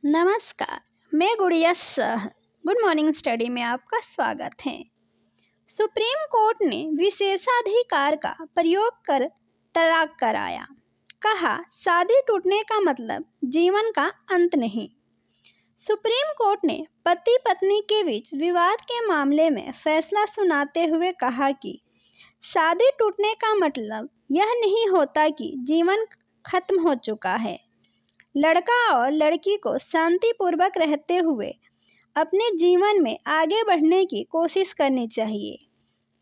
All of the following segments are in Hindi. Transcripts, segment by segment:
नमस्कार, मैं गुड़िया सह गुड मॉर्निंग स्टडी में आपका स्वागत है। सुप्रीम कोर्ट ने विशेषाधिकार का प्रयोग कर तलाक कराया। कहा, शादी टूटने का मतलब जीवन का अंत नहीं। सुप्रीम कोर्ट ने पति पत्नी के बीच विवाद के मामले में फैसला सुनाते हुए कहा कि शादी टूटने का मतलब यह नहीं होता कि जीवन खत्म हो चुका है। लड़का और लड़की को शांतिपूर्वक रहते हुए अपने जीवन में आगे बढ़ने की कोशिश करनी चाहिए।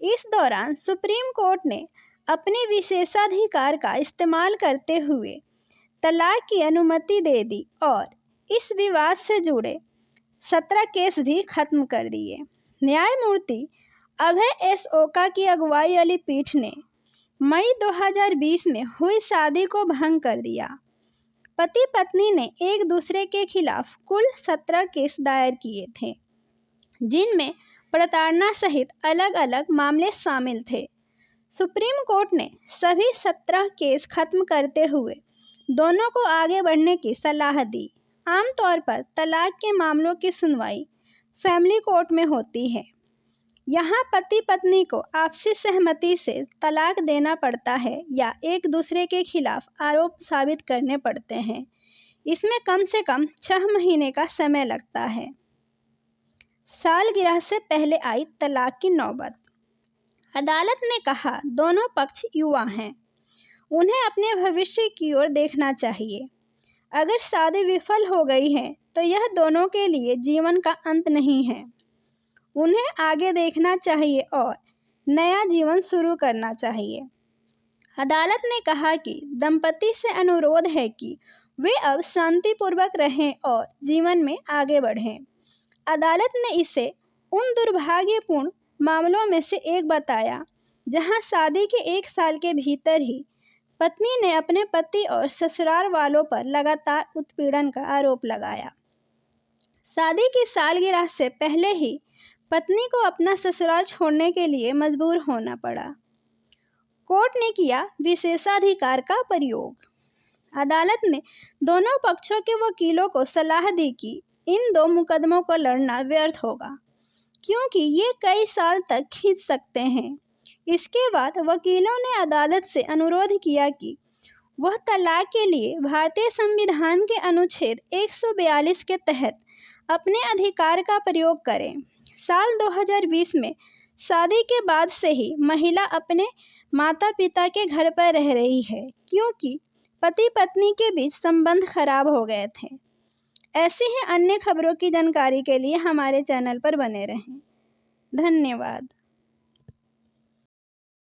इस दौरान सुप्रीम कोर्ट ने अपने विशेषाधिकार का इस्तेमाल करते हुए तलाक की अनुमति दे दी और इस विवाद से जुड़े 17 केस भी खत्म कर दिए। न्यायमूर्ति अभय एस ओका की अगुवाई वाली पीठ ने मई 2020 में हुई शादी को भंग कर दिया। पति पत्नी ने एक दूसरे के खिलाफ कुल 17 केस दायर किए थे, जिनमें प्रताड़ना सहित अलग अलग मामले शामिल थे। सुप्रीम कोर्ट ने सभी 17 केस खत्म करते हुए दोनों को आगे बढ़ने की सलाह दी। आमतौर पर तलाक के मामलों की सुनवाई फैमिली कोर्ट में होती है। यहाँ पति पत्नी को आपसी सहमति से तलाक देना पड़ता है या एक दूसरे के खिलाफ आरोप साबित करने पड़ते हैं। इसमें कम से कम 6 महीने का समय लगता है। सालगिरह से पहले आई तलाक की नौबत। अदालत ने कहा, दोनों पक्ष युवा हैं, उन्हें अपने भविष्य की ओर देखना चाहिए। अगर शादी विफल हो गई है तो यह दोनों के लिए जीवन का अंत नहीं है। उन्हें आगे देखना चाहिए और नया जीवन शुरू करना चाहिए। अदालत ने कहा कि दंपति से अनुरोध है कि वे अब शांतिपूर्वक रहें और जीवन में आगे बढ़ें। अदालत ने इसे उन दुर्भाग्यपूर्ण मामलों में से एक बताया जहां शादी के 1 साल के भीतर ही पत्नी ने अपने पति और ससुराल वालों पर लगातार उत्पीड़न का आरोप लगाया। शादी की सालगिरह से पहले ही पत्नी को अपना ससुराल छोड़ने के लिए मजबूर होना पड़ा। कोर्ट ने किया विशेषाधिकार का प्रयोग। अदालत ने दोनों पक्षों के वकीलों को सलाह दी कि इन 2 मुकदमों को लड़ना व्यर्थ होगा, क्योंकि ये कई साल तक खींच सकते हैं। इसके बाद वकीलों ने अदालत से अनुरोध किया कि वह तलाक के लिए भारतीय संविधान के अनुच्छेद 142 के तहत अपने अधिकार का प्रयोग करें। साल 2020 में शादी के बाद से ही महिला अपने माता पिता के घर पर रह रही है, क्योंकि पति पत्नी के बीच संबंध खराब हो गए थे। ऐसी ही अन्य खबरों की जानकारी के लिए हमारे चैनल पर बने रहें। धन्यवाद।